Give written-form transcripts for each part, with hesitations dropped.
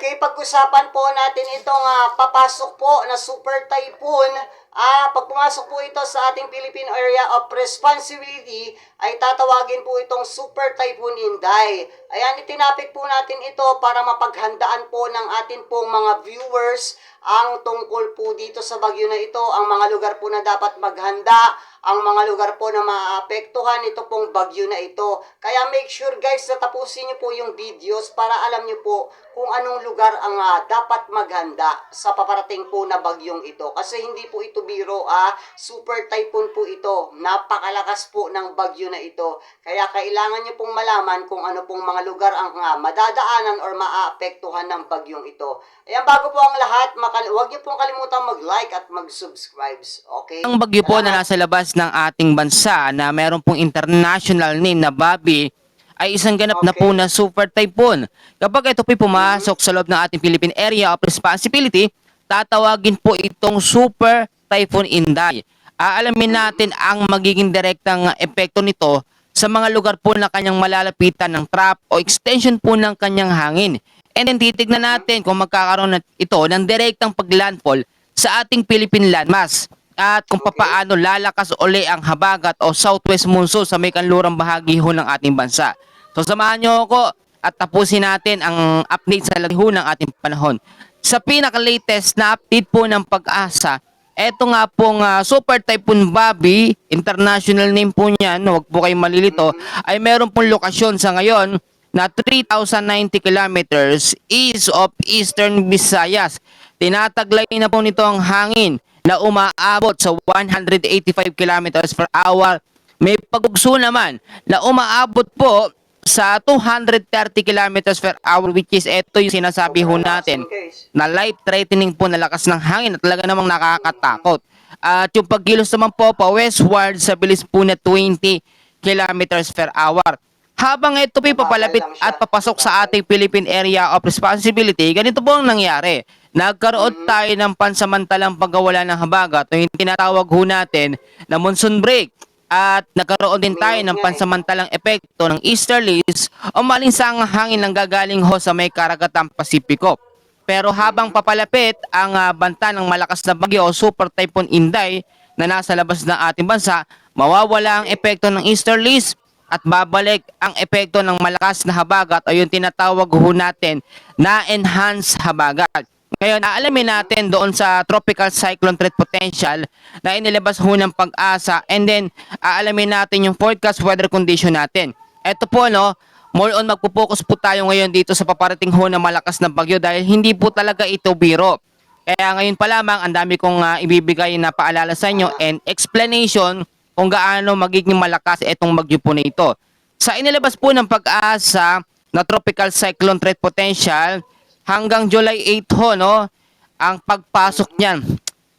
Okay, pag-usapan po natin itong papasok po na super typhoon. Pag pumasok po ito sa ating Philippine Area of Responsibility, ay tatawagin po itong Super Typhoon Inday. Ayan, itinapik po natin ito para mapaghandaan po ng atin pong mga viewers ang tungkol po dito sa bagyo na ito, ang mga lugar po na dapat maghanda, ang mga lugar po na maapektuhan ito pong bagyo na ito. Kaya make sure guys na tapusin nyo po yung videos para alam nyo po kung anong lugar ang dapat maghanda sa paparating po na bagyong ito. Kasi hindi po ito biro, super typhoon po ito. Napakalakas po ng bagyo na ito. Kaya kailangan nyo pong malaman kung ano pong mga lugar ang madadaanan or maapektuhan ng bagyong ito. Ayan, bago po ang lahat, huwag nyo pong kalimutang mag-like at mag-subscribe. Okay? Ang bagyo po na nasa labas ng ating bansa na meron pong international name na Bobby ay isang ganap na po na super typhoon. Kapag ito po'y pumasok sa loob ng ating Philippine Area of Responsibility, tatawagin po itong Super Typhoon Inday. Aalamin natin ang magiging direktang epekto nito sa mga lugar po na kanyang malalapitan ng trap o extension po ng kanyang hangin. And then titignan natin kung magkakaroon ito ng direktang paglandfall sa ating Philippine landmass at kung papaano lalakas uli ang habagat o southwest monsoon sa may kanlurang bahagi ho ng ating bansa. So samahan nyo ako at tapusin natin ang update sa lagi ho ng ating panahon. Sa pinaka-latest na update po ng Pag-asa, eto nga pong Super Typhoon Bobby, international name po niyan, huwag po kayong malilito, ay meron pong lokasyon sa ngayon na 3,090 kilometers east of Eastern Visayas. Tinataglay na po nito ang hangin na umaabot sa 185 kilometers per hour. May pagugso naman na umaabot po sa 230 kilometers per hour, which is ito yung sinasabi ho natin na life-threatening po na lakas ng hangin at talaga namang nakakatakot. At yung pagkilos naman po pa westward sa bilis po na 20 kilometers per hour. Habang ito po papalapit at papasok sa ating Philippine Area of Responsibility, ganito po ang nangyari. Nagkaroon tayo ng pansamantalang pagkawala ng habagat o yung tinatawag ho natin na monsoon break. At nagkaroon din tayo ng pansamantalang epekto ng easterlies o malinsang hangin ng gagaling ho sa may karagatang Pasipiko. Pero habang papalapit ang banta ng malakas na bagyo o Super Typhoon Inday na nasa labas ng ating bansa, mawawala ang epekto ng easterlies at babalik ang epekto ng malakas na habagat o yung tinatawag ho natin na enhanced habagat. Ngayon, aalamin natin doon sa tropical cyclone threat potential na inilabas ho ng Pag-asa, and then aalamin natin yung forecast weather condition natin. Ito po, no, more on magpo-focus po tayo ngayon dito sa paparating ho na malakas na bagyo dahil hindi po talaga ito biro. Kaya ngayon pa lamang, ang dami kong ibibigay na paalala sa inyo and explanation kung gaano magiging malakas itong bagyo po na ito. Sa inilabas po ng Pag-asa na tropical cyclone threat potential, hanggang July 8 ho, no, ang pagpasok niyan.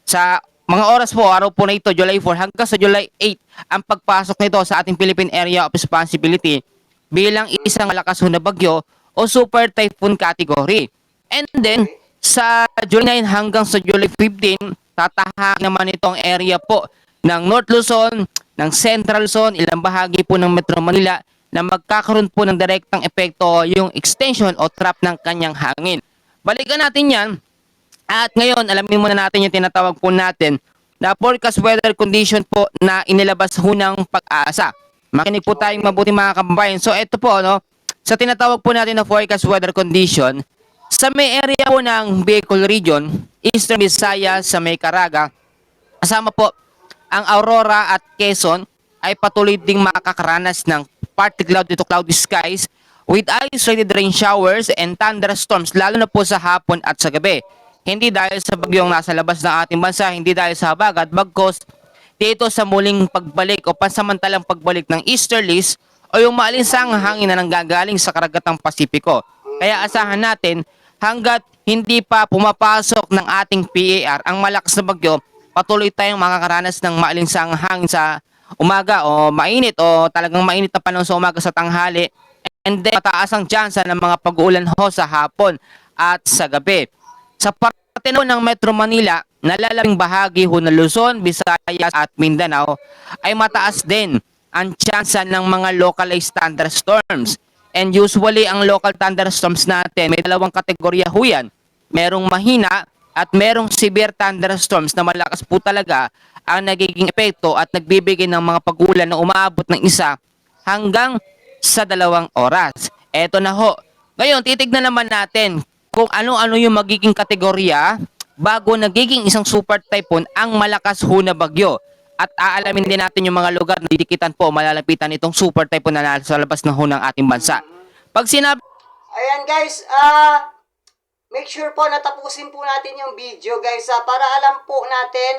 Sa mga oras po, araw po na ito, July 4 hanggang sa July 8, ang pagpasok nito sa ating Philippine Area of Responsibility bilang isang malakas ho na bagyo o super typhoon category. And then, sa July 9 hanggang sa July 15, tatahak naman itong area po ng North Luzon, ng Central Luzon, ilang bahagi po ng Metro Manila na magkakaroon po ng direktang epekto yung extension o trap ng kanyang hangin. Balikan natin yan. At ngayon, alamin muna natin yung tinatawag po natin na forecast weather condition po na inilabas ho ng Pag-asa. Makinig po tayong mabuti mga kababayan. So ito po, no, sa tinatawag po natin na forecast weather condition, sa may area po ng Bicol region, Eastern Visayas sa may Caraga, kasama po ang Aurora at Quezon, ay patuloy ding makakaranas ng partly cloudy to cloudy skies with isolated rain showers and thunderstorms lalo na po sa hapon at sa gabi. Hindi dahil sa bagyong nasa labas ng ating bansa, hindi dahil sa habagat, bagkos dito sa muling pagbalik o pansamantalang pagbalik ng easterlies o yung maalinsang hangin na nanggagaling sa karagatang Pasipiko. Kaya asahan natin hanggat hindi pa pumapasok ng ating PAR ang malakas na bagyo, patuloy tayong makakaranas ng maalinsang hangin sa umaga o mainit o talagang mainit na panahon sa umaga sa tanghali, and then mataas ang tsansa ng mga pag-uulan ho sa hapon at sa gabi. Sa parte ng Metro Manila, nalalabing bahagi ho ng Luzon, Visayas at Mindanao ay mataas din ang tsansa ng mga localized thunderstorms. And usually, ang local thunderstorms natin, may dalawang kategorya ho yan. Merong mahina at merong severe thunderstorms na malakas po talaga ang nagiging epekto at nagbibigay ng mga pag-ulan na umaabot ng 1 hanggang sa 2 oras. Eto na ho. Ngayon, titignan naman natin kung ano-ano yung magiging kategorya bago nagiging isang super typhoon ang malakas ho na bagyo. At aalamin din natin yung mga lugar na didikitan po, malalapitan itong super typhoon na nasa labas na ho ng ating bansa. Pag sinabi Ayan guys, make sure po natapusin po natin yung video guys, para alam po natin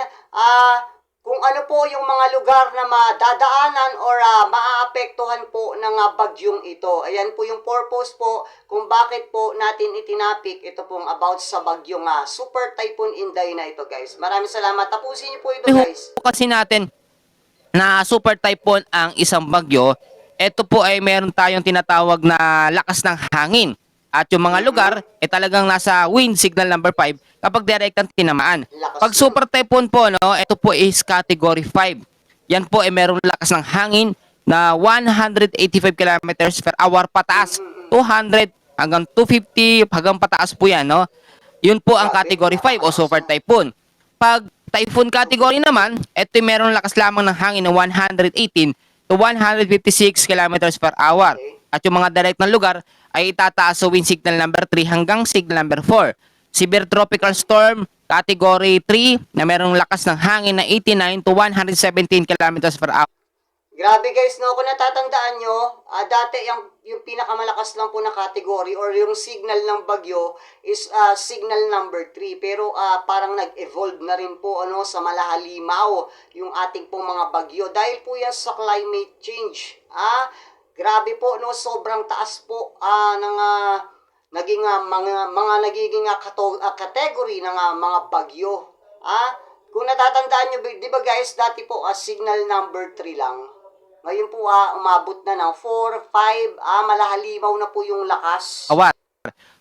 kung ano po yung mga lugar na madadaanan or maaapektuhan po ng bagyong ito. Ayan po yung purpose po kung bakit po natin itinapik ito pong about sa bagyong Super Typhoon Inday na ito guys. Maraming salamat. Tapusin niyo po ito guys. kasi natin na super typhoon ang isang bagyo, ito po ay meron tayong tinatawag na lakas ng hangin. At yung mga lugar, talagang nasa wind signal number 5 kapag direktang tinamaan. Pag super typhoon po, no, ito po is category 5. Yan po ay merong lakas ng hangin na 185 kilometers per hour pataas. 200 hanggang 250 hanggang pataas po yan, no? Yun po ang category 5 o super typhoon. Pag typhoon category naman, ito ay merong lakas lamang ng hangin na 118 to 156 kilometers per hour. At yung mga direct na lugar ay itataas sa wind signal number 3 hanggang signal number 4. Severe tropical storm, category 3 na merong lakas ng hangin na 89 to 117 kilometers per hour. Grabe guys, no, kung natatandaan nyo, dati yung pinakamalakas lang po na category or yung signal ng bagyo is signal number 3. Pero parang nag-evolve na rin po ano, sa malahalimaw yung ating pong mga bagyo. Dahil po yan sa climate change. Grabe po, no, sobrang taas po ng naging mga nagiging category ng mga bagyo. Kung natatandaan nyo, di ba guys, dati po signal number 3 lang. Ngayon po umabot na ng 4, 5, malahalimaw na po yung lakas.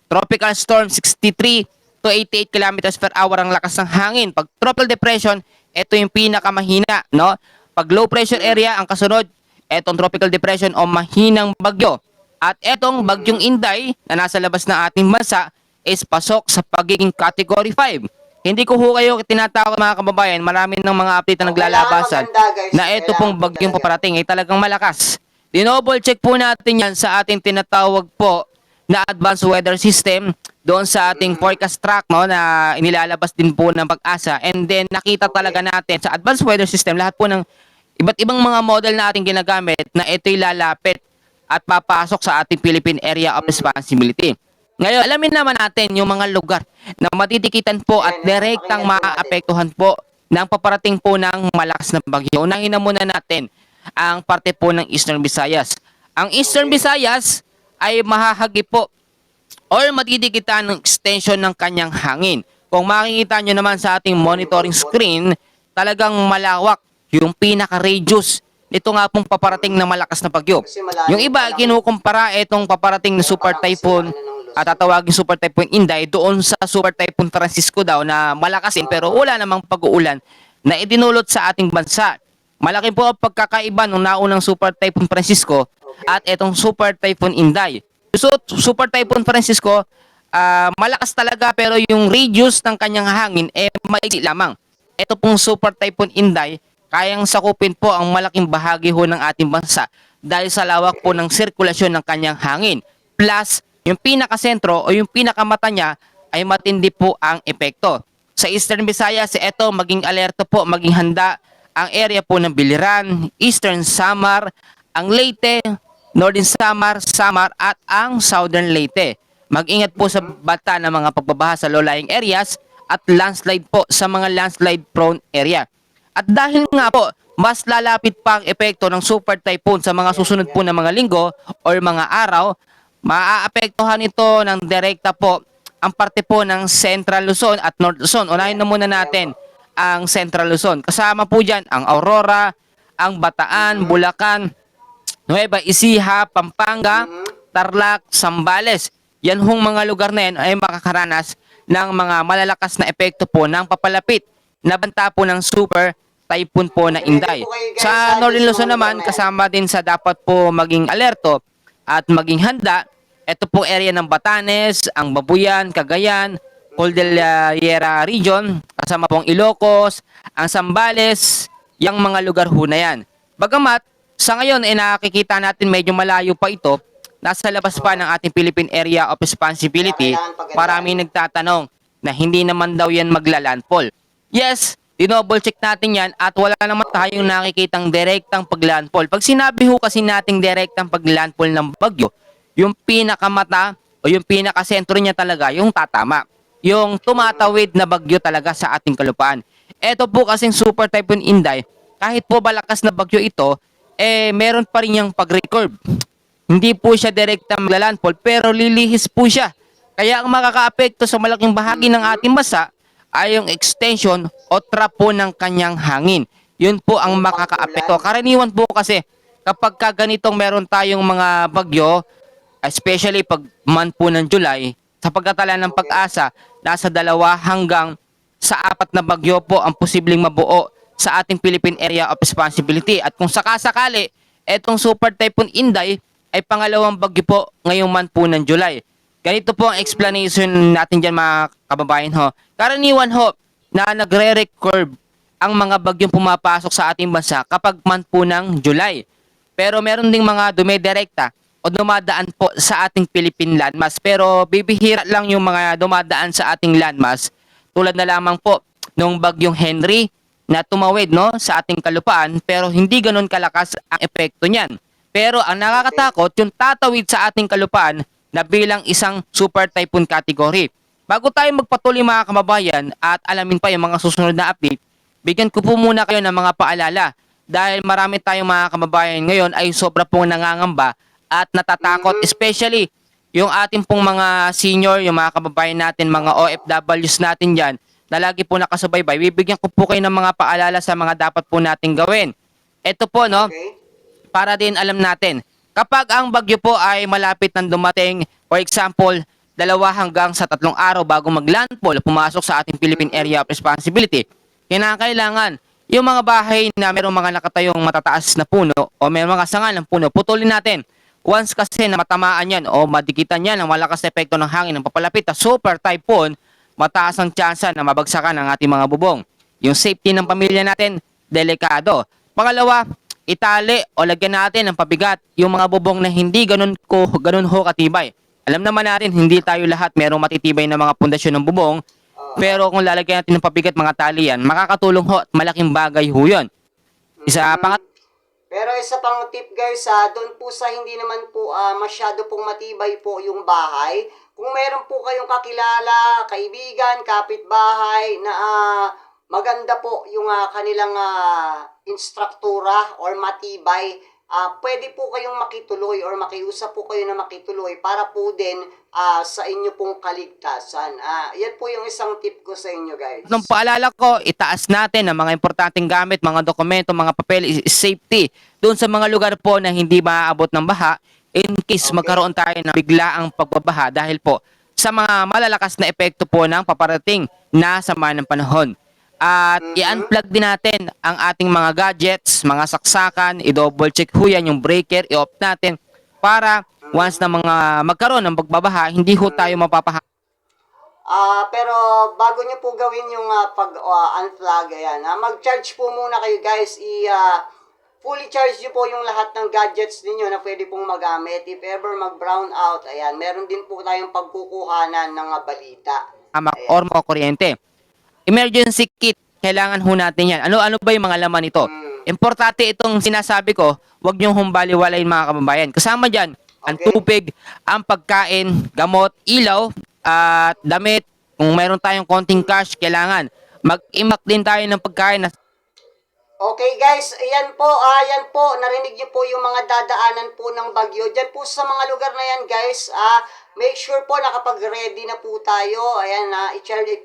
Tropical storm 63 to 88 kilometers per hour ang lakas ng hangin. Pag tropical depression, ito yung pinakamahina, no? Pag low pressure area ang kasunod, etong tropical depression o mahinang bagyo. At etong bagyong Inday na nasa labas ng ating bansa is pasok sa pagiging category 5. Hindi ko ho kayo tinatawag mga kababayan, marami ng mga update na naglalabasan na ito pong bagyong paparating ay talagang malakas. Dinouble check po natin yan sa ating tinatawag po na advanced weather system doon sa ating forecast track, no, na inilalabas din po ng Pag-asa. And then nakita talaga natin sa advanced weather system lahat po ng iba't ibang mga model na ating ginagamit na ito'y lalapit at papasok sa ating Philippine Area of Responsibility. Ngayon, alamin naman natin yung mga lugar na matitikitan po at direktang maaapektuhan po ng paparating po ng malakas na bagyo. Unahin na muna natin ang parte po ng Eastern Visayas. Ang Eastern Visayas ay mahahagi po or matidikitan ng extension ng kanyang hangin. Kung makikita nyo naman sa ating monitoring screen, talagang malawak yung pinaka-radius nito nga pong paparating na malakas na bagyo. Yung iba, kinukumpara itong paparating na super typhoon at tatawagin super typhoon Inday doon sa super typhoon Francisco daw na malakas din pero wala namang pag-uulan na idinulot sa ating bansa. Malaki po ang pagkakaiba ng naunang super typhoon Francisco at itong super typhoon Inday. So, super typhoon Francisco, malakas talaga pero yung radius ng kanyang hangin maiksi lamang. Ito pong super typhoon Inday, kayang sakupin po ang malaking bahagi ho ng ating bansa dahil sa lawak po ng sirkulasyon ng kanyang hangin. Plus, yung pinakasentro o yung pinakamata niya ay matindi po ang epekto. Sa Eastern Visayas, ito maging alerto po, maging handa ang area po ng Biliran, Eastern Samar, ang Leyte, Northern Samar, Samar at ang Southern Leyte. Mag-ingat po sa banta ng mga pagbabaha sa low-lying areas at landslide po sa mga landslide prone area. At dahil nga po, mas lalapit pa ang epekto ng super typhoon sa mga susunod po na mga linggo or mga araw, maaapektuhan ito ng direkta po ang parte po ng Central Luzon at North Luzon. Unahin na muna natin ang Central Luzon. Kasama po dyan ang Aurora, ang Bataan, Bulacan, Nueva Ecija, Pampanga, Tarlac, Zambales. Yan hong mga lugar na yan ay makakaranas ng mga malalakas na epekto po ng papalapit na banta po ng super typhoon po na Inday. Sa Northern Luzon naman, kasama din sa dapat po maging alerto at maging handa. Ito po area ng Batanes, ang Babuyan, Cagayan, Cordillera Region, kasama pong Ilocos, ang Zambales, yung mga lugar ho na yan. Bagamat, sa ngayon ay nakikita natin medyo malayo pa ito, nasa labas pa ng ating Philippine Area of Responsibility. Kaya kailangan pagandaan. Maraming nagtatanong na hindi naman daw yan maglalandfall. Yes, dinouble check natin yan at wala naman tayong nakikitang direktang paglandfall. Pag sinabi ho kasi nating direktang paglandfall ng bagyo, yung pinakamata o yung pinakasentro niya talaga yung tatama. Yung tumatawid na bagyo talaga sa ating kalupaan. Ito po kasing Super Typhoon Inday, kahit po balakas na bagyo ito, meron pa rin yung pag-record. Hindi po siya direktang maglalandfall pero lilihis po siya. Kaya ang makakaapekto sa malaking bahagi ng ating bansa ay yung extension o trapo ng kanyang hangin. Yun po ang makakaapekto. Karaniwan po kasi kapag ganitong meron tayong mga bagyo, especially pag month po ng July, sa pagkatala ng pag-asa, nasa 2 hanggang sa 4 na bagyo po ang posibleng mabuo sa ating Philippine Area of Responsibility. At kung sakasakali, etong Super Typhoon Inday ay pangalawang bagyo po ngayong month po ng July. Ganito po ang explanation natin dyan mga kababayan ho. Karaniwan ho na nagre-record ang mga bagyong pumapasok sa ating bansa kapag month po ng July. Pero meron ding mga dumidirekta o dumadaan po sa ating Philippine landmass. Pero bibihira lang yung mga dumadaan sa ating landmass. Tulad na lamang po nung bagyong Henry na tumawid no, sa ating kalupaan pero hindi ganun kalakas ang epekto niyan. Pero ang nakakatakot yung tatawid sa ating kalupaan na bilang isang super typhoon category. Bago tayo magpatuloy mga kababayan at alamin pa yung mga susunod na update, bigyan ko po muna kayo ng mga paalala dahil marami tayong mga kababayan ngayon ay sobra pong nangangamba at natatakot, especially yung ating pong mga senior, yung mga kababayan natin, mga OFWs natin dyan na lagi po nakasubaybay. Bibigyan ko po kayo ng mga paalala sa mga dapat po nating gawin. Ito po no, Okay? para din alam natin. Kapag ang bagyo po ay malapit ng dumating, for example, 2 hanggang sa 3 araw bago maglandfall, pumasok sa ating Philippine Area of Responsibility, kinakailangan yung mga bahay na mayroong mga nakatayong matataas na puno o may mga sanga ng puno, putulin natin. Once kasi na matamaan yan o madikitan yan ng malakas na epekto ng hangin ng papalapit na super typhoon, mataas ang tsansa na mabagsakan ang ating mga bubong. Yung safety ng pamilya natin, delikado. Pangalawa, itali o lagyan natin ng pabigat yung mga bubong na hindi ganun ho katibay. Alam naman natin, hindi tayo lahat merong matitibay na mga pundasyon ng bubong. Pero kung lalagyan natin ng pabigat mga tali yan, makakatulong ho at malaking bagay ho yun. Pero isa pang tip guys, doon po sa hindi naman po masyado pong matibay po yung bahay, kung meron po kayong kakilala, kaibigan, kapitbahay na maganda po yung kanilang instruktura or matibay, pwede po kayong makituloy or makiusap po kayo na makituloy para po din sa inyo pong kaligtasan. Yan po yung isang tip ko sa inyo guys. Nung paalala ko, itaas natin ang mga importanteng gamit, mga dokumento, mga papel, safety. Doon sa mga lugar po na hindi maaabot ng baha, in case magkaroon tayo ng biglaang pagbabaha dahil po sa mga malalakas na epekto po ng paparating na sama ng panahon. At i-unplug din natin ang ating mga gadgets, mga saksakan, i-double check ho yan yung breaker, i-off natin para once na mga magkaroon ng pagbabaha, hindi ho tayo mapapaha. Pero bago nyo po gawin yung pag-unplug, ayan, mag-charge po muna kayo guys. Fully charge nyo po yung lahat ng gadgets ninyo na pwede pong magamit. If ever mag-brown out, ayan, meron din po tayong pagkukuhanan ng balita. Or mga kuryente. Emergency kit, kailangan ho natin yan. Ano ba yung mga laman nito? Importante itong sinasabi ko, huwag niyong humbaliwalayin mga kababayan. Kasama dyan, ang tubig, ang pagkain, gamot, ilaw, at damit. Kung mayroon tayong konting cash, kailangan mag-imak din tayo ng pagkain na Okay guys, ayan po, narinig niyo po yung mga dadaanan po ng bagyo. Diyan po sa mga lugar na yan guys, make sure po nakapag-ready na po tayo. Ayan,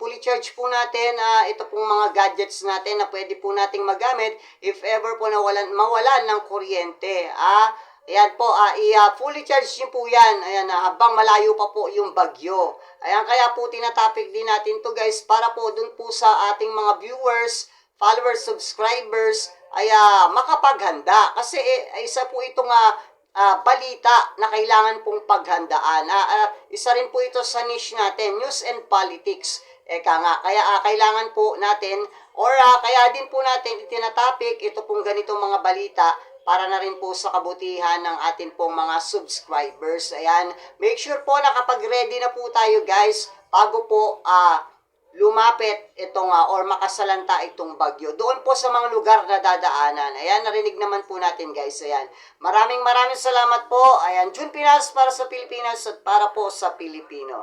fully charge po natin ito pong mga gadgets natin na pwede po nating magamit if ever po mawalan ng kuryente. Ayan po, fully charge niyo po yan. Ayan, habang malayo pa po yung bagyo. Ayan, kaya po tinatopic din natin to guys para po dun po sa ating mga viewers, followers, subscribers ay makapaghanda kasi isa po itong balita na kailangan pong paghandaan. Isa rin po ito sa niche natin, news and politics. Eka nga, kaya kailangan po natin or kaya din po natin itinatapik ito pong ganitong mga balita para na rin po sa kabutihan ng atin pong mga subscribers. Ayan, make sure po na kapag ready na po tayo guys, bago po lumapit itong or makasalanta itong bagyo. Doon po sa mga lugar na dadaanan. Ayan, narinig naman po natin guys. Ayan, maraming salamat po. Ayan, June Pinas para sa Pilipinas at para po sa Pilipino.